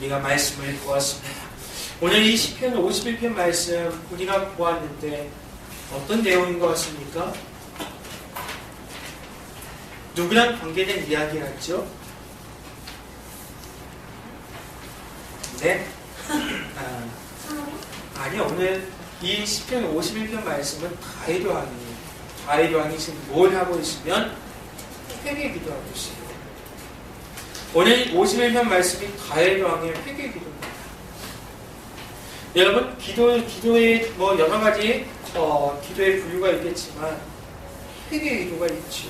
우리가 말씀을 보았습니다. 오늘 이 시편 51편 말씀 우리가 보았는데 어떤 내용인 것 같습니까? 누구랑 관계된 이야기 같죠? 네? 아니요, 오늘 이 시편 51편 말씀은 다윗 왕이에요. 다윗 왕이 지금 뭘 하고 있으면 회개 기도하고 있어요. 오늘 51편 말씀이 다윗 왕의 회개 기도입니다. 여러분, 기도에 뭐 여러 가지 기도의 부류가 있겠지만 회개 기도가 있죠.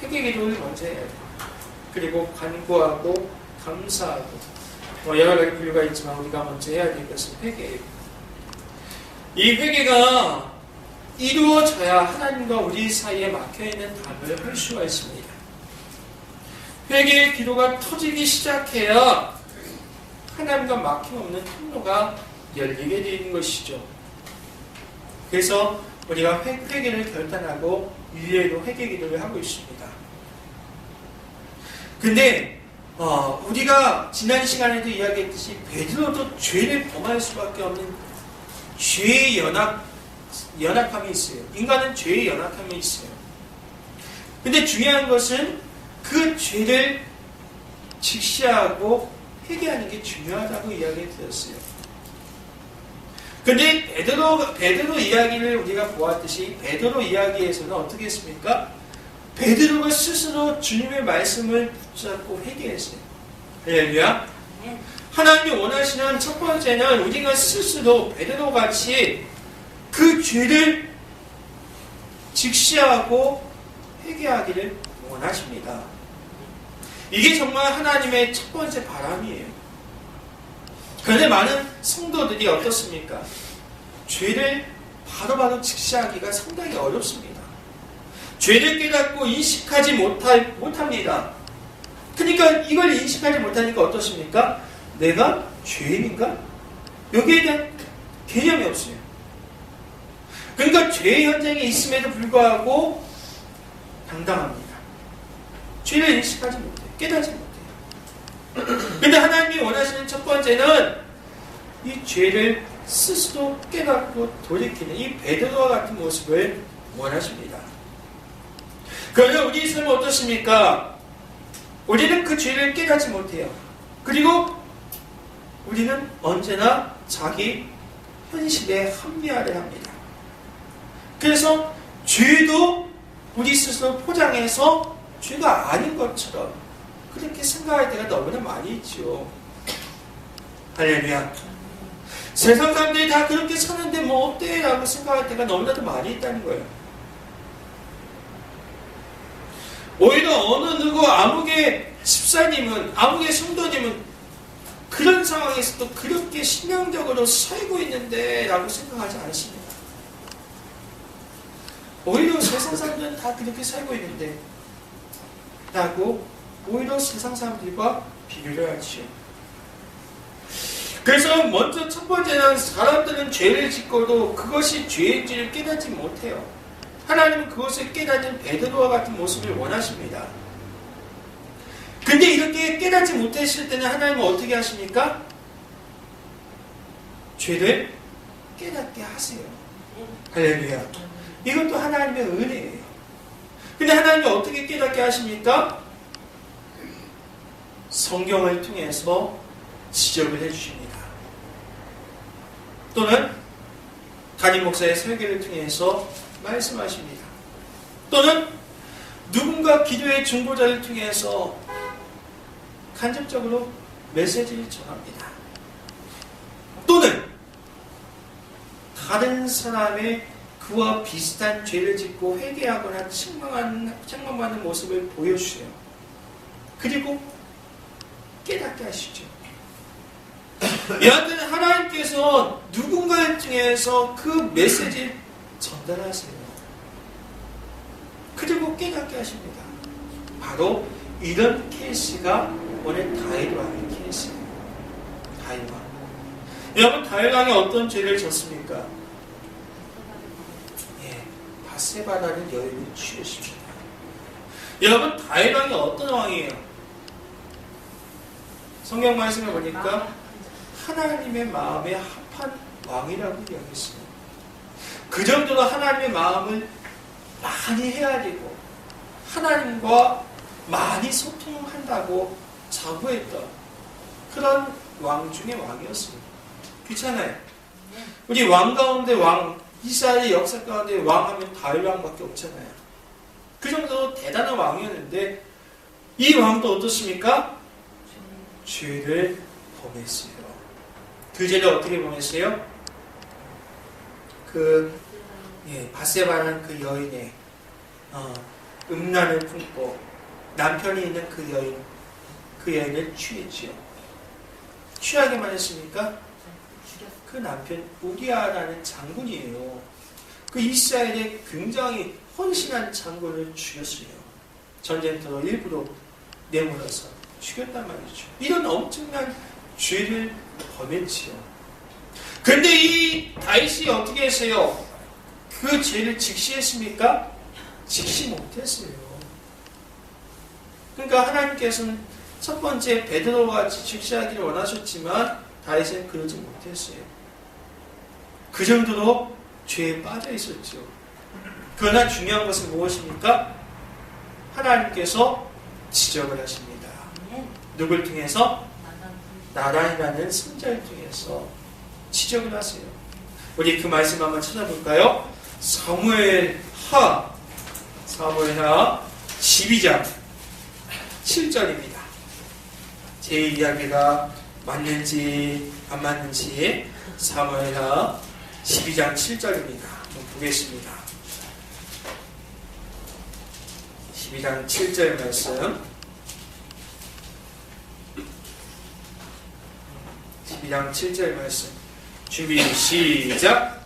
회개 기도를 먼저 해야 돼요. 그리고 간구하고 감사하고 여러 가지 부류가 있지만 우리가 먼저 해야 될 것은 회개예요. 이 회개가 이루어져야 하나님과 우리 사이에 막혀있는 답을 할 수가 있습니다. 회개의 기도가 터지기 시작해야 하나님과 막힘없는 통로가 열리게 되는 것이죠. 그래서 우리가 회개를 결단하고 일례로 회개 기도를 하고 있습니다. 근데 우리가 지난 시간에도 이야기했듯이 베드로도 죄를 범할 수밖에 없는 죄의 연약함이 있어요. 인간은 죄의 연약함이 있어요. 근데 중요한 것은 그 죄를 직시하고 회개하는 게 중요하다고 이야기 드렸어요. 근데 베드로 이야기를 우리가 보았듯이 베드로 이야기에서는 어떻게 했습니까? 베드로가 스스로 주님의 말씀을 붙잡고 회개했어요. 할렐루야. 하나님이 원하시는 첫 번째는 우리가 스스로 베드로같이 그 죄를 직시하고 회개하기를 원하십니다. 이게 정말 하나님의 첫 번째 바람이에요. 그런데 많은 성도들이 어떻습니까? 죄를 바로바로 직시하기가 상당히 어렵습니다. 죄를 깨닫고 인식하지 못합니다. 그러니까 이걸 인식하지 못하니까 어떻습니까? 내가 죄인인가? 여기에 대한 개념이 없어요. 그러니까 죄의 현장에 있음에도 불구하고 당당합니다. 죄를 인식하지 못해요. 깨닫지 못해요. 근데 하나님이 원하시는 첫 번째는 이 죄를 스스로 깨닫고 돌이키는 이 베드로와 같은 모습을 원하십니다. 그러나 우리 삶은 어떻습니까? 우리는 그 죄를 깨닫지 못해요. 그리고 우리는 언제나 자기 현실에 합리화를 합니다. 그래서 죄도 우리 스스로 포장해서 죄가 아닌 것처럼 그렇게 생각할 때가 너무나 많이 있죠. 할렐루야. 세상 사람들이 다 그렇게 사는데 뭐 어때? 라고 생각할 때가 너무나도 많이 있다는 거예요. 오히려 어느 누구 아무개 집사님은, 아무개 성도님은 그런 상황에서도 그렇게 신앙적으로 살고 있는데 라고 생각하지 않으십니다. 오히려 세상 사람들은 다 그렇게 살고 있는데 라고 오히려 세상 사람들과 비교를 하지요. 그래서 먼저 첫 번째는 사람들은 죄를 짓고도 그것이 죄인지를 깨닫지 못해요. 하나님은 그것을 깨닫는 베드로와 같은 모습을 원하십니다. 근데 이렇게 깨닫지 못하실 때는 하나님은 어떻게 하십니까? 죄를 깨닫게 하세요. 할렐루야. 이것도 하나님의 은혜예요. 근데 하나님이 어떻게 깨닫게 하십니까? 성경을 통해서 지적을 해주십니다. 또는 담임 목사의 설교를 통해서 말씀하십니다. 또는 누군가 기도의 중보자를 통해서 간접적으로 메시지를 전합니다. 또는 다른 사람의 그와 비슷한 죄를 짓고 회개하거나 책망하는 모습을 보여주세요. 그리고 깨닫게 하시죠. 여하튼 하나님께서 누군가를 통해서 그 메시지를 전달하세요. 그리고 깨닫게 하십니다. 바로 이런 케이스가 오늘 다윗 왕의 케이스예요. 다윗 왕. 여러분, 다윗 왕이 어떤 죄를 졌습니까? 바세바라는 여인을 취했습니다. 여러분, 다윗 왕이 어떤 왕이에요? 성경 말씀을 보니까 하나님의 마음에 합한 왕이라고 이야기했어요. 그 정도로 하나님의 마음을 많이 해야 되고 하나님과 많이 소통한다고 자부했던 그런 왕 중에 왕이었습니다. 그렇잖아요. 우리 왕 가운데 왕, 이스라엘의 역사 가운데 왕하면 다윗 왕밖에 없잖아요. 그 정도로 대단한 왕이었는데 이 왕도 어떻습니까? 죄를 범했어요. 그 죄를 어떻게 범했어요? 바세바라는 그 여인의 음란을 품고 남편이 있는 그 여인을 취했지요. 취하게만 했습니까? 그 남편 우리아라는 장군이에요. 그 이스라엘에 굉장히 헌신한 장군을 죽였어요. 전쟁터로 일부러 내몰아서 죽였단 말이죠. 이런 엄청난 죄를 범했지요. 근데 이 다윗이 어떻게 했어요? 그 죄를 직시했습니까? 직시 못했어요. 그러니까 하나님께서는 첫 번째 베드로와 같이 직시하기를 원하셨지만 다윗은 그러지 못했어요. 그 정도로 죄에 빠져 있었죠. 그러나 중요한 것은 무엇입니까? 하나님께서 지적을 하십니다. 누굴 통해서? 나단이라는 선자를 통해서 지적을 하세요. 우리 그 말씀 한번 찾아볼까요? 사무엘하 12장 7절입니다. 제 이야기가 맞는지 안 맞는지 사무엘하 12장 7절입니다. 좀 보겠습니다. 12장 7절 말씀 12장 7절 말씀 준비 시작.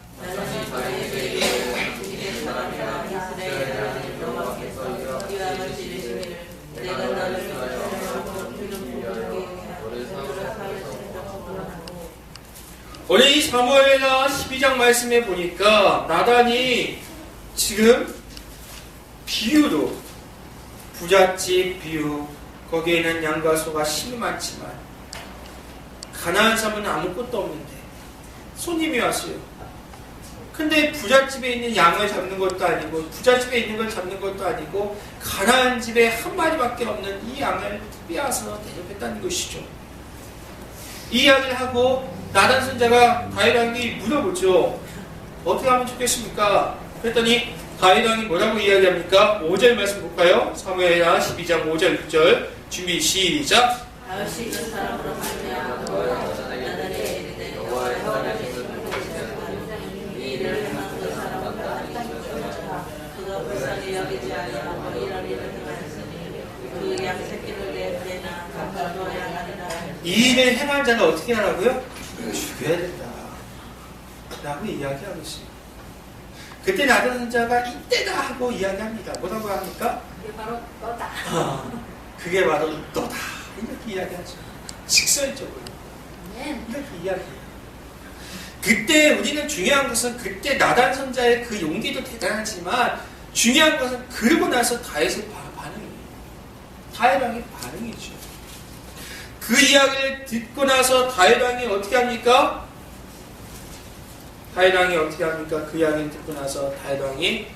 오늘 이 사무엘하 12장 말씀에 보니까 나단이 지금 비유로 부잣집 비유, 거기에는 양과 소가 심이 많지만 가난한 사람은 아무것도 없는데 손님이 왔어요. 근데 부잣집에 있는 양을 잡는 것도 아니고 부잣집에 있는 걸 잡는 것도 아니고 가난한 집에 한 마리밖에 없는 이 양을 빼앗아 대접했다는 것이죠. 이 이야기를 하고 나단 선자가 다윗 왕에게 물어보죠. 어떻게 하면 좋겠습니까? 그랬더니 다윗 왕이 뭐라고 이야기합니까? 5절 말씀 볼까요? 사무엘하 12장 5절 6절 준비 시작. 다윗이 그 사람으로 말미암아 나단에게 이르되 여호와의 이 일을 행한 그 사람과 그가 불쌍히 여기지 아니하고 이런 일을 행하였으니 그 양 새끼를 내나 갚아줘야 하리라. 이 일을 행한 자가 어떻게 하라고요? 죽여야 된다 라고 이야기하고 있어요. 그때 나단 선자가 이때다 하고 이야기합니다. 뭐라고 합니까? 그게 바로 너다. 그게 바로 너다 이렇게 이야기하죠. 직설적으로 이렇게 이야기해요. 그때 우리는 중요한 것은 그때 나단 선자의 그 용기도 대단하지만 중요한 것은 그러고 나서 다윗의 반응이에요. 다윗 왕의 반응이죠. 그 이야기를 듣고 나서 다윗 왕이 어떻게 합니까? 다윗 왕이 어떻게 합니까? 그 이야기를 듣고 나서 다윗 왕이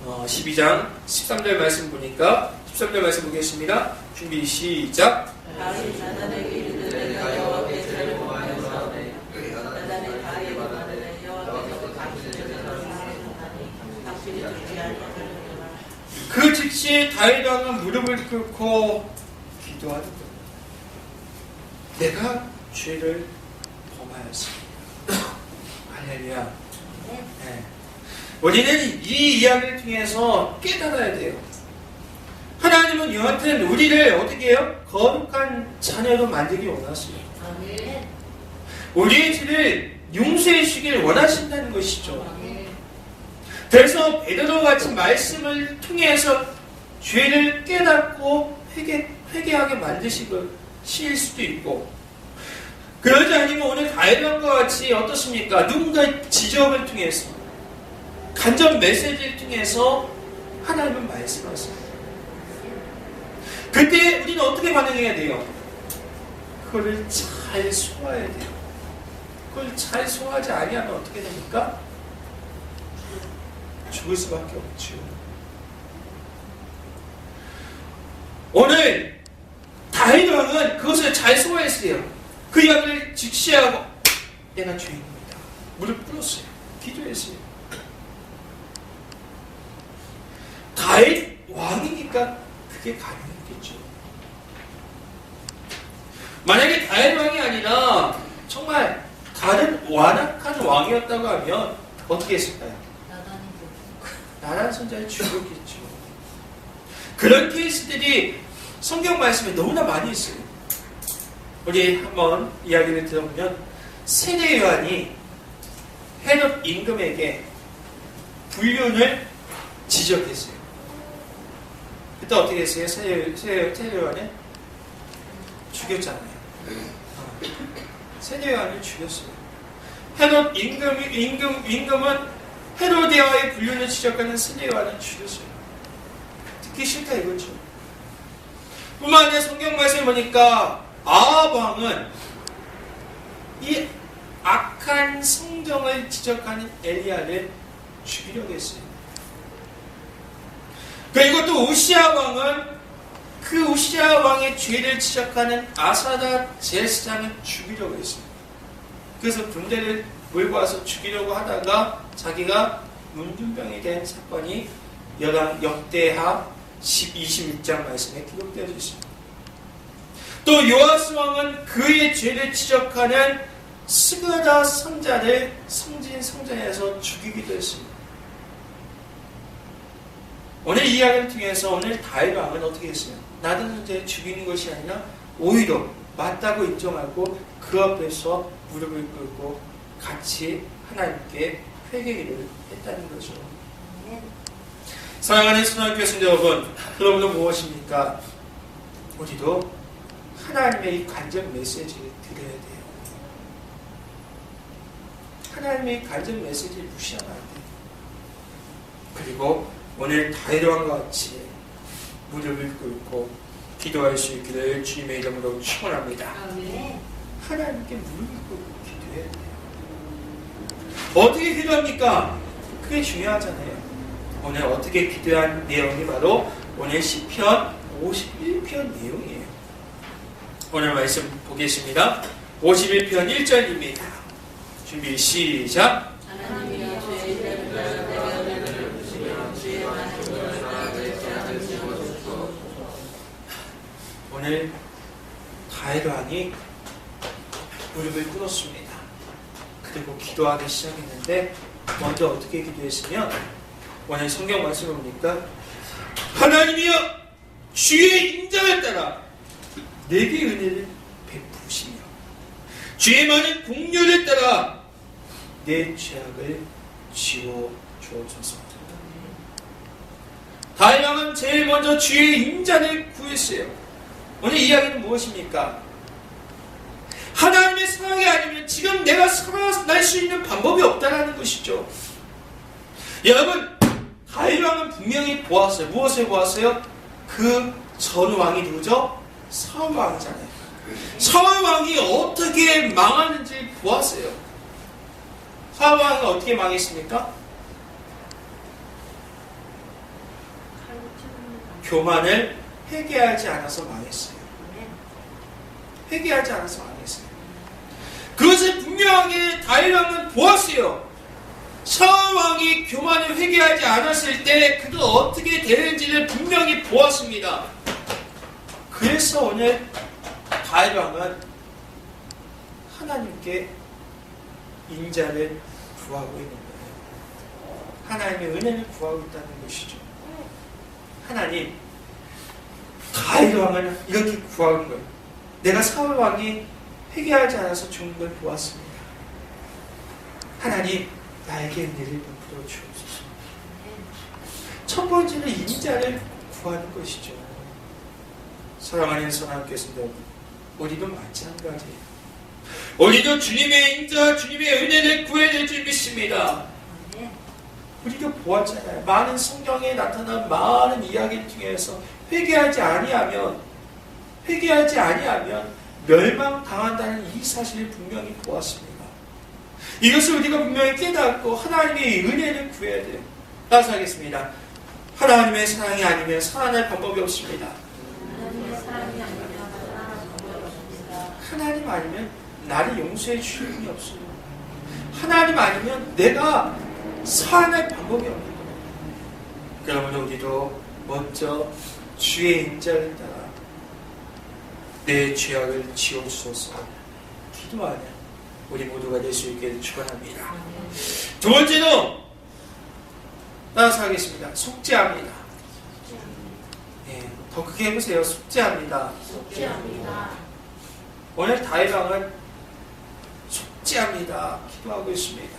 12장 13절 말씀 보니까 13절 말씀 보겠습니다. 준비 시작. 다윗이 나단에게 이르되 내가 여호와께 죄를 범하여서 나단이 다윗에게 말하되 여호와께서 당신의 죄를 사하셨나니 당신이 죽지 아니하리라. 그 즉시 다윗 왕은 무릎을 꿇고 기도하는 겁니다. 내가 죄를 범하였습니다. 할렐루야. 네. 우리는 이 이야기를 통해서 깨달아야 돼요. 하나님은 여하튼 우리를 어떻게 해요? 거룩한 자녀로 만들기 원하세요. 우리의 죄를 용서해 주시길 원하신다는 것이죠. 그래서 베드로 같이 말씀을 통해서 죄를 깨닫고 회개하게 만드시고 실 수도 있고, 그러지 않으면 오늘 다윗 왕과 같이 어떻습니까? 누군가의 지적을 통해서 간접 메시지를 통해서 하나님은 말씀하세요. 그때 우리는 어떻게 반응해야 돼요? 그거를 잘 소화해야 돼요. 그걸 잘 소화하지 아니하면 어떻게 됩니까? 죽을 수밖에 없죠. 오늘 다윗 왕은 그것을 잘 소화했어요. 그 이야기를 직시하고 내가 죄인입니다. 무릎 꿇었어요. 기도했어요. 다윗 왕이니까 그게 가능했겠죠. 만약에 다윗 왕이 아니라 정말 다른 완악한 왕이었다고 하면 어떻게 했을까요? 나란 손자를 죽였겠죠. 그런 케이스들이 성경 말씀에 너무나 많이 있어요. 우리 한번 이야기를 들어보면 세례 요한이 헤롯 임금에게 불륜을 지적했어요. 그때 어떻게 했어요? 세례 요한을 죽였잖아요. 세례 요한을 죽였어요. 헤롯 임금은 헤로디아의 불륜을 지적하는 세례 요한을 죽였어요. 듣기 싫다 이거죠. 뿐만 아니라 성경 말씀을 보니까 아합 왕은 이 악한 성정을 지적하는 엘리야를 죽이려고 했어요. 그리고 또 우시야 왕은 그 우시야 왕의 죄를 지적하는 아사다 제사장을 죽이려고 했어요. 그래서 군대를 몰고 와서 죽이려고 하다가 자기가 문둥병이 된 사건이 역대하 26장 말씀에 기록되어 있습니다. 또 요아스 왕은 그의 죄를 지적하는 스가랴 선자를 성전에서 죽이기도 했습니다. 오늘 이 이야기를 통해서 오늘 다윗 왕은 어떻게 했어요? 나단 선자를 죽이는 것이 아니라 오히려 맞다고 인정하고 그 앞에서 무릎을 꿇고 같이 하나님께 회개를 했다는 거죠. 사랑하는 수많은 교수님 여러분, 여러분은 무엇입니까? 우리도 하나님의 이 간접 메시지를 드려야 돼요. 하나님의 간접 메시지를 무시하면 안 돼요. 그리고 오늘 다윗 왕과 같이 무릎을 꿇고 기도할 수 있기를 주님의 이름으로 축원합니다. 하나님께 무릎을 꿇고 기도해야 돼요. 어떻게 기도합니까? 그게 중요하잖아요. 오늘 어떻게 기도한 내용이 바로 오늘 시편 51편 내용이에요. 오늘 말씀 보겠습니다. 51편 1절입니다. 준비 시작. 하나님이여 주의 이름을 내가 은혜를 주시며 주의 많은 것을 나를 제하는 주옵소서. 오늘 다윗 왕이 무릎을 꿇었습니다. 그리고 기도하기 시작했는데 먼저 어떻게 기도했으면 오늘 성경 말씀을 보니까 하나님이여 주의 인자를 따라 내게 은혜를 베푸시며 주의 많은 공료를 따라 내 죄악을 지워 주옵소서. 다윗 왕은 제일 먼저 주의 인자를 구했어요. 오늘 이야기는 무엇입니까? 하나님의 사랑이 아니면 지금 내가 살아날 수 있는 방법이 없다는 것이죠. 여러분, 다윗 왕은 분명히 보았어요. 무엇을 보았어요? 그 전 왕이 누구죠? 사울 왕이잖아요. 사울 왕이 어떻게 망하는지 보았어요. 사울 왕이 어떻게 망했습니까? 교만을 회개하지 않아서 망했어요. 회개하지 않아서 망했어요. 그것을 분명하게 다윗 왕은 보았어요. 사울 왕이 교만을 회개하지 않았을 때 그가 어떻게 되는지를 분명히 보았습니다. 그래서 오늘 다윗 왕은 하나님께 인자를 구하고 있는 거예요. 하나님의 은혜를 구하고 있다는 것이죠. 하나님, 다윗 왕은 이렇게 구하는 거예요. 내가 사울 왕이 회개하지 않아서 죽는 걸 보았습니다. 하나님, 나에게 은혜를 베풀어 주옵소서. 첫 번째는 인자를 구하는 것이죠. 사랑하는 성도님 여러분, 우리도 마찬가지예요. 우리도 주님의 인자, 주님의 은혜를 구해야 될 줄 믿습니다. 우리도 보았잖아요. 많은 성경에 나타난 많은 이야기를 통해서 회개하지 아니하면 멸망당한다는 이 사실을 분명히 보았습니다. 이것을 우리가 분명히 깨닫고 하나님의 은혜를 구해야 돼요. 따라서 하겠습니다. 하나님의 사랑이 아니면 살아날 방법이 없습니다. 하나님 아니면 나를 용서해 주실 분이 없어요. 하나님 아니면 내가 살아날 방법이 없는 거예요. 그러므로 우리도 먼저 주의 인자를 따라 내 죄악을 지워주소서 기도하는 우리 모두가 될 수 있기를 축원합니다. 두 번째는 따라서 하겠습니다. 속죄합니다. 네, 더 크게 해보세요. 속죄합니다. 오늘 다윗왕은 속죄합니다. 기도하고 있습니다.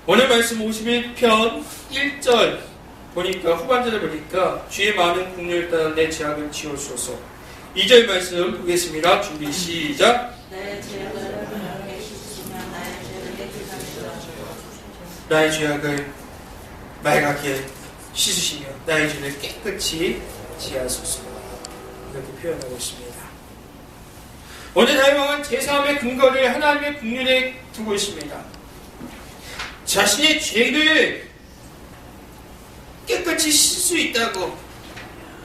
오늘 말씀 51편 1절 보니까 후반절을 보니까 주의 많은 긍휼을 따라 내 죄악을 지워주소서. 2절 말씀 보겠습니다. 준비 시작. 나의 죄악을 맑게 씻으시며 나의 죄를 깨끗이 지하소서. 이렇게 표현하고 있습니다. 오늘 다윗왕은 제사함의 근거를 하나님의 긍휼에 두고 있습니다. 자신의 죄를 깨끗이 씻을 수 있다고,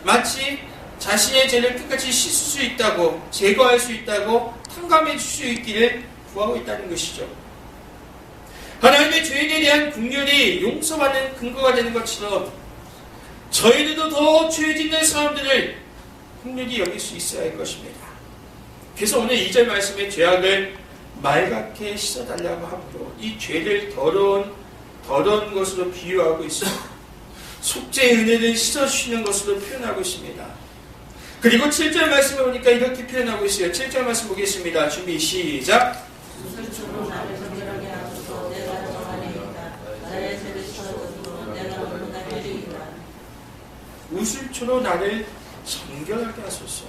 마치 자신의 죄를 깨끗이 씻을 수 있다고, 제거할 수 있다고 탕감해 줄 수 있기를 구하고 있다는 것이죠. 하나님의 죄에 대한 긍휼이 용서받는 근거가 되는 것처럼 저희들도 더 죄 짓는 사람들을 긍휼히 여길 수 있어야 할 것입니다. 그래서 오늘 2절 말씀에 죄악을 맑게 씻어달라고 하므로 이 죄를 더러운 것으로 비유하고 있습니다. 속죄의 은혜를 씻어주시는 것으로 표현하고 있습니다. 그리고 7절 말씀을 보니까 이렇게 표현하고 있어요. 7절 말씀 보겠습니다. 준비 시작. 우슬초로 나를 정결하게 하소서.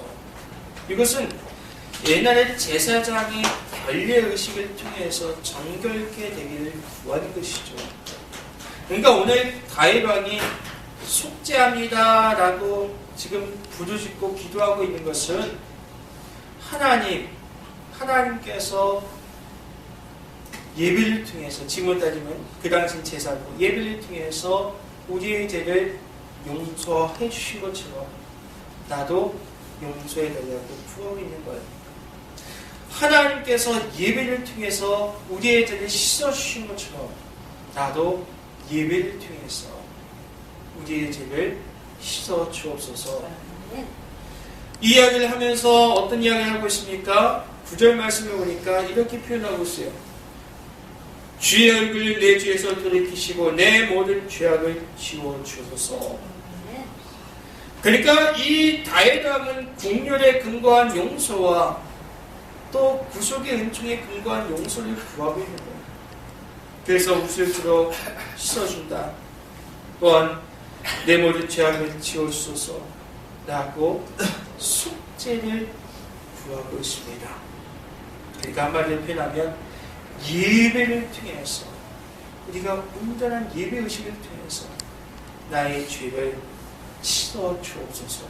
이것은 옛날에 제사장이 결례의식을 통해서 정결케 되기를 구하는 것이죠. 그러니까 오늘 다윗왕이 속죄합니다 라고 지금 부르짖고 기도하고 있는 것은 하나님께서 예배를 통해서, 지금으로 따지면 그 당시 제사고 예배를 통해서 우리의 죄를 용서해 주신 것처럼 나도 용서해 달라고 구하고 있는 거예요. 하나님께서 예배를 통해서 우리의 죄를 씻어주신 것처럼 나도 예배를 통해서 우리의 죄를 씻어주옵소서. 이 이야기를 하면서 어떤 이야기를 하고 있습니까? 9절 말씀을 보니까 이렇게 표현하고 있어요. 주의 얼굴을 내 죄에서 돌이키시고 내 모든 죄악을 지워주소서. 그러니까 이 다윗왕은 긍휼에 근거한 용서와 또 구속의 은총에 근거한 용서를 구하고 있는 거예요. 그래서 우슬초로 씻어준다. 또한 내 모든 죄악을 지워주소서 라고 속죄를 구하고 있습니다. 그러니까 한마디로 표현하면 예배를 통해서, 우리가 온전한 예배의식을 통해서 나의 죄를 씻어 주옵소서.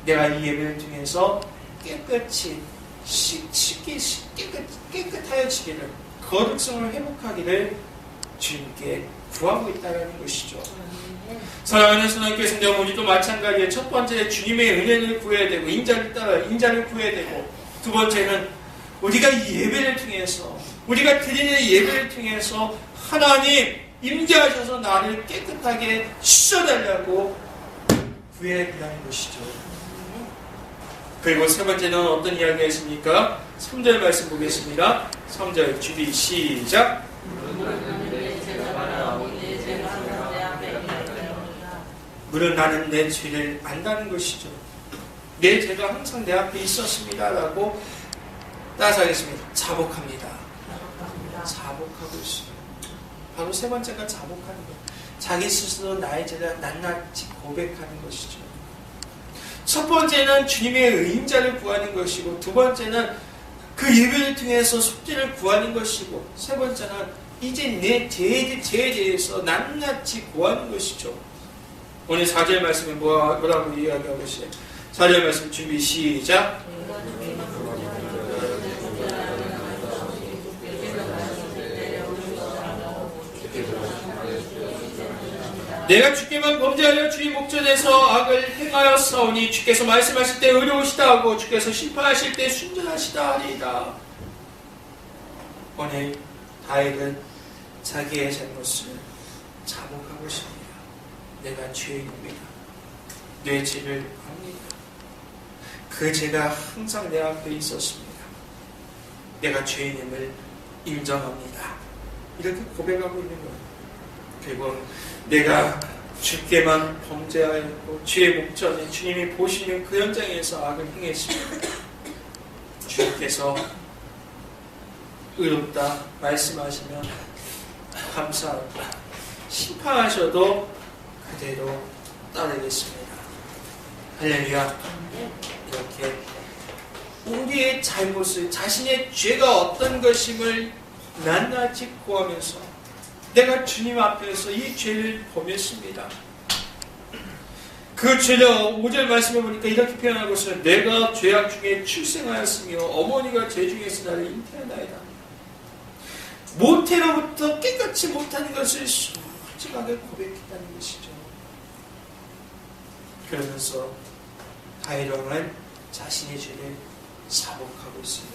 내가 이 예배를 통해서 깨끗이 깨끗하여지기를, 거룩성을 회복하기를 주님께 구하고 있다는 것이죠. 사랑하는 선악교회 성도님, 우리도 마찬가지에 첫 번째 주님의 은혜를 구해야 되고 인자를 따라 인자를 구해야 되고, 두 번째는 우리가 이 예배를 통해서, 우리가 드리는 예배를 통해서 하나님 임재하셔서 나를 깨끗하게 씻어달라고 구해야 된다는 것이죠. 그리고 세 번째는 어떤 이야기가 있습니까? 3절 말씀 보겠습니다. 3절 준비 시작. 물은 나는 내 죄를 안다는 것이죠. 내 죄가 항상 내 앞에 있었습니다 라고 따라서 하겠습니다. 자복합니다. 자복하고 있어요. 바로 세 번째가 자복하는 거예요. 자기 스스로 나의 죄를 낱낱이 고백하는 것이죠. 첫 번째는 주님의 인자를 구하는 것이고, 두 번째는 그 예배를 통해서 속죄를 구하는 것이고, 세 번째는 이제 내 죄에 대해서 낱낱이 구하는 것이죠. 오늘 4절 말씀에 뭐라고 이야기하고 있어요? 4절 말씀 준비 시작. 내가 주께만 범죄하여 주의 목전에서 악을 행하였사오니 주께서 말씀하실 때 의로우시다 하고 주께서 심판하실 때 순전하시다 하리이다. 오늘 다윗은 자기의 잘못을 자복하고 있습니다. 내가 죄인입니다. 내 죄를 압니다. 그 죄가 항상 내 앞에 있었습니다. 내가 죄인임을 인정합니다. 이렇게 고백하고 있는 거예요. 그리고 내가 주께만 범죄하였고 주의 목전에 주님이 보시는 그 현장에서 악을 행했습니다. 주께서 의롭다 말씀하시면 감사합니다. 심판하셔도 그대로 따르겠습니다. 할렐루야. 이렇게 우리의 잘못을, 자신의 죄가 어떤 것임을 낱낱이 구하면서 내가 주님 앞에서 이 죄를 범했습니다. 그 죄를 5절 말씀해 보니까 이렇게 표현하고 있어요. 내가 죄악 중에 출생하였으며 어머니가 죄 중에서 나를 잉태하나이다. 모태로부터 깨끗이 못하는 것을 솔직하게 고백했다는 것이죠. 그러면서 다윗은 자신의 죄를 사복하고 있어요.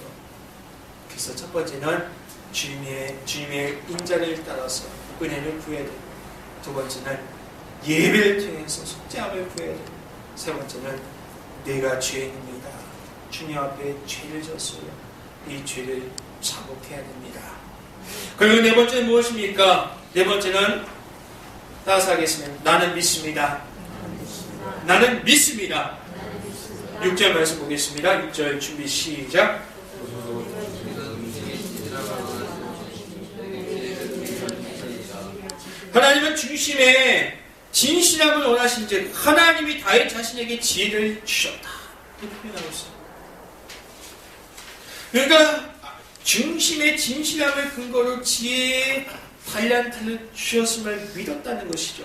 그래서 첫 번째는 주님의 인자를 따라서 은혜를 구해야 됩니다. 두 번째는 예배를 통해서 속죄함을 구해야 됩니다. 세 번째는 내가 죄인입니다. 주님 앞에 죄를 졌어요. 이 죄를 사복해야 됩니다. 그리고 네 번째는 무엇입니까? 네 번째는 따라서 하겠습니다. 나는 믿습니다. 나는 믿습니다. 6절 말씀 보겠습니다. 6절 준비 시작. 하나님은 중심에 진실함을 원하신즉 하나님이 다윗 자신에게 지혜를 주셨다. 이렇게 표현하고 있어요. 그러니까 중심의 진실함을 근거로 지혜의 달란트를 주셨음을 믿었다는 것이죠.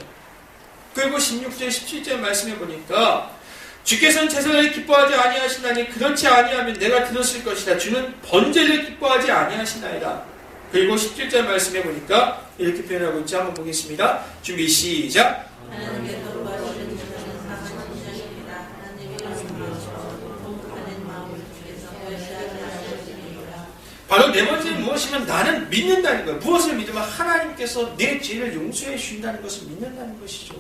그리고 16절 17절 말씀해 보니까 주께서는 제사를 기뻐하지 아니하시나니 그렇지 아니하면 내가 들었을 것이다. 주는 번제를 기뻐하지 아니하시나이다. 그리고 17절 말씀해 보니까 이렇게 표현하고 있죠. 한번 보겠습니다. 준비 시작. 하나님께 거룩하시는 자는 사랑하는 자입니다. 하나님의 하는 마음을 주께서 멸시하지 않으시리이다. 바로 네 번째는 무엇이면 나는 믿는다는 거예요. 무엇을 믿으면 하나님께서 내 죄를 용서해 주신다는 것을 믿는다는 것이죠.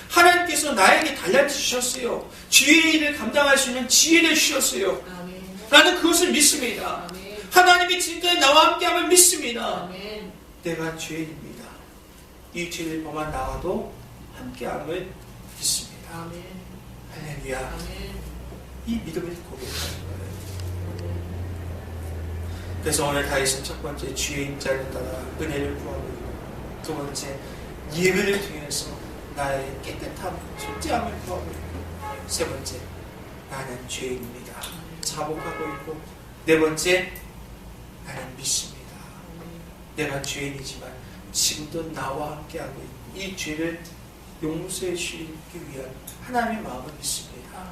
하나님께서 나에게 달란트 주셨어요. 주의 일을 감당할 수 있는 지혜를 주셨어요. 나는 그것을 믿습니다. 하나님이 지금까지 나와 함께함을 믿습니다. 아멘. 내가 죄인입니다. 이 죄를 범한 나와도 함께함을 믿습니다. 아멘. 할렐루야. 아멘. 이 믿음을 고백하는 거예요. 그래서 오늘 다윗은 첫 번째 주의 인자를 따라 은혜를 구하고 있고, 두 번째 예배를 통해서 나의 깨끗함, 속죄함을 구하고 있고, 세 번째 나는 죄인입니다. 자복하고 있고, 네 번째 나는 믿습니다. 내가 죄인이지만 지금도 나와 함께하고 있고 이 죄를 용서해 주시기 위한 하나님의 마음을 믿습니다.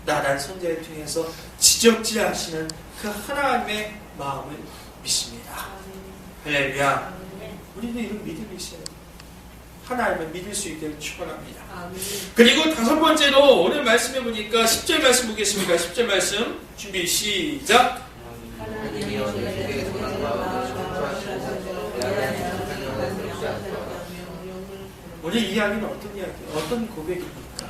나란 선자를 통해서 지적질하시는 그 하나님의 마음을 믿습니다. 할렐루야. 우리도 이런 믿음이 있어요. 하나님을 믿을 수 있도록 축원합니다. 그리고 다섯 번째로 오늘 말씀해 보니까 10절 말씀 보겠습니다. 10절 말씀 준비 시작. 오늘 이야기는 어떤 이야기예요? 어떤 고백입니까?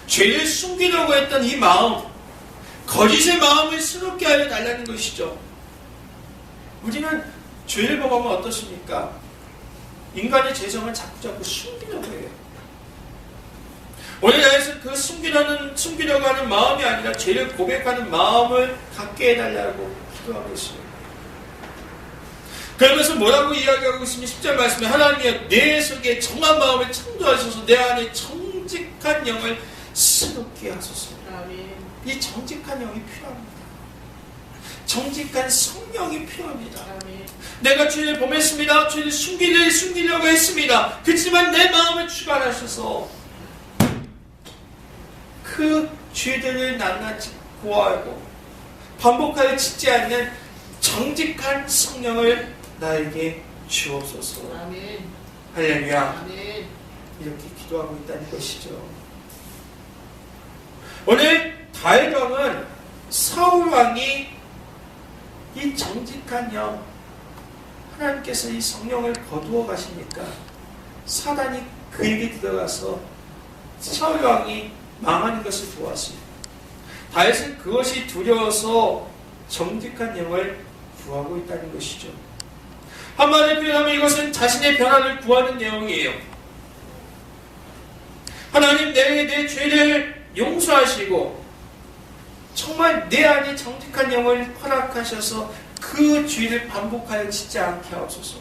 죄를 숨기려고 했던 이 마음, 거짓의 마음을 스럽게 하여 달라는 것이죠. 우리는 죄를 범하면 어떻습니까? 인간의 죄성을 자꾸자꾸 숨기려고 해요. 오늘 나에서 그 숨기려고 하는 마음이 아니라 죄를 고백하는 마음을 갖게 해달라고 기도하고 있어요. 그러면서 뭐라고 이야기하고 있으면 10절 말씀에 하나님이 내 속에 정한 마음을 창조하셔서 내 안에 정직한 영을 스럽게 하소서. 이 정직한 영이 필요합니다. 정직한 성령이 필요합니다. 내가 죄를 범했습니다. 죄를 숨기려고 했습니다. 그렇지만 내 마음을 주관하셔서 그 죄들을 낱낱이 고하고 반복하여 짓지 않는 정직한 성령을 나에게 주옵소서. 할렐루야. 이렇게 기도하고 있다는 것이죠. 오늘 다윗 왕은 사울 왕이 이 정직한 영, 하나님께서 이 성령을 거두어 가시니까 사단이 그에게 들어가서 사울 왕이 망하는 것을 보았어요. 다윗은 그것이 두려워서 정직한 영을 구하고 있다는 것이죠. 한마디로 표현하면 이것은 자신의 변화를 구하는 내용이에요. 하나님, 내 죄를 용서하시고 정말 내 안에 정직한 영을 허락하셔서 그 죄를 반복하여 짓지 않게 하옵소서.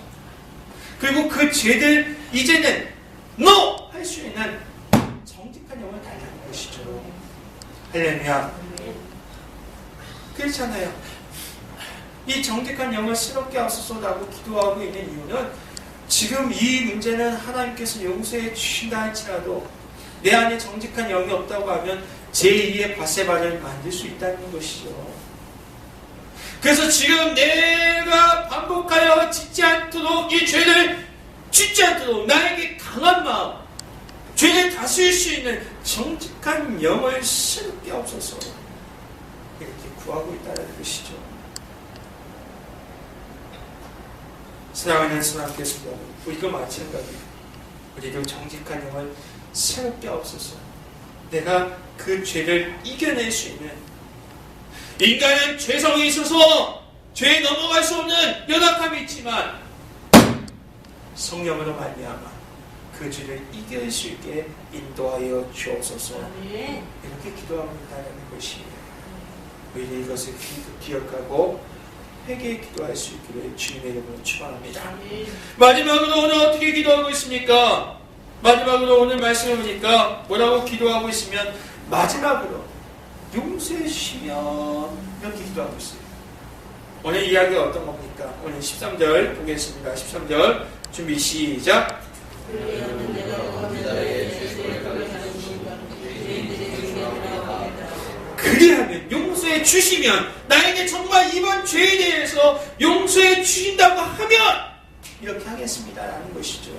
그리고 그 죄들 이제는 NO! 할 수 있는 정직한 영을 달라는 것이죠. 할렐루야. 그렇잖아요. 이 정직한 영을 새롭게 하소서라고 기도하고 있는 이유는 지금 이 문제는 하나님께서 용서해 주신다 할지라도 내 안에 정직한 영이 없다고 하면 제2의 바세바를 만들 수 있다는 것이죠. 그래서 지금 내가 반복하여 짓지 않도록 이 죄를 짓지 않도록 나에게 강한 마음, 죄를 다스릴 수 있는 정직한 영을 새롭게 없어서 이렇게 구하고 있다는 것이죠. 사랑하는 성도님께서 우리도 마찬가지예요. 우리도 정직한 영을 새롭게 없어서 내가 그 죄를 이겨낼 수 있는, 인간은 죄성이 있어서 죄에 넘어갈 수 없는 연약함이 있지만 성령으로 말미암아 그 죄를 이길 수 있게 인도하여 주옵소서. 이렇게 기도하고 있다는 것이에요. 우리 이것을 기억하고 회개에 기도할 수 있기를 주님의 이름으로 축원합니다. 마지막으로 오늘 어떻게 기도하고 있습니까? 마지막으로 오늘 말씀을 보니까 뭐라고 기도하고 있으면 마지막으로 용서해 주시면 이렇게 기도하고 있어요. 오늘 이야기가 어떤 겁니까? 오늘 13절 보겠습니다. 13절 준비 시작. 그리하면 용서해 주시면, 나에게 정말 이번 죄에 대해서 용서해 주신다고 하면 이렇게 하겠습니다 라는 것이죠.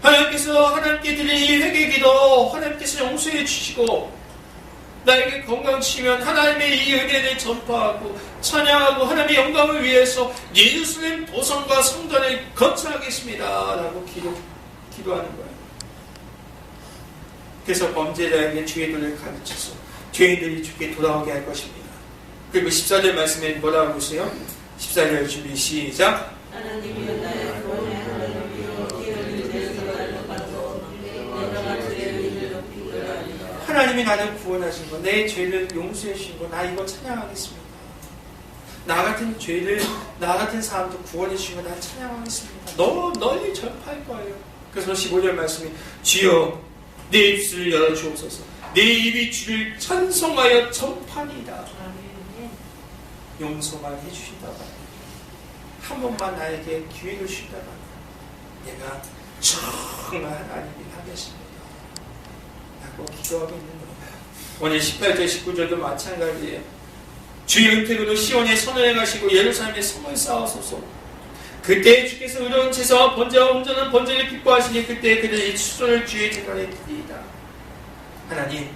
하나님께 드린 이 회개기도 하나님께서 용서해 주시고 나에게 건강 주시면 하나님의 이 은혜를 전파하고 찬양하고 하나님의 영광을 위해서 예루살렘 도성과 성전을 건축하겠습니다 라고 기도하는 거예요. 그래서 범죄자에게 죄들을 가르쳐서 죄인들이 주께 돌아오게 할 것입니다. 그리고 14절 말씀에 뭐라고 보세요? 14절 준비 시작. 하나님이 나의 구원의 하나님이여 기업이 되어서 나를 받고 내가 주의 의를 높이리라. 하나님이 나를 구원하신 거, 내 죄를 용서해 주신 거, 나 이거 찬양하겠습니다. 나 같은 죄를, 나 같은 사람도 구원해 주신 거, 나 찬양하겠습니다. 널리 전파할 거예요. 그래서 15절 말씀이 주여 내 입술을 열어주옵소서. 내 입이 주를 찬송하여 전파니이다. 용서만 해주신다고 한 번만 나에게 기회를 주신다고 내가 정말 하나님이 하겠습니다 라고 기도하고 있는 거예요. 오늘 18절 19절도 마찬가지예요. 주의 은택으로 시온에 선언해 가시고 예루살렘에 성을 쌓으소서. 그때 주께서 의로운 제사와 번제와 온전한 번제를 기뻐하시니 그때 그들이 수소를 주의 제단에 드리이다. 하나님,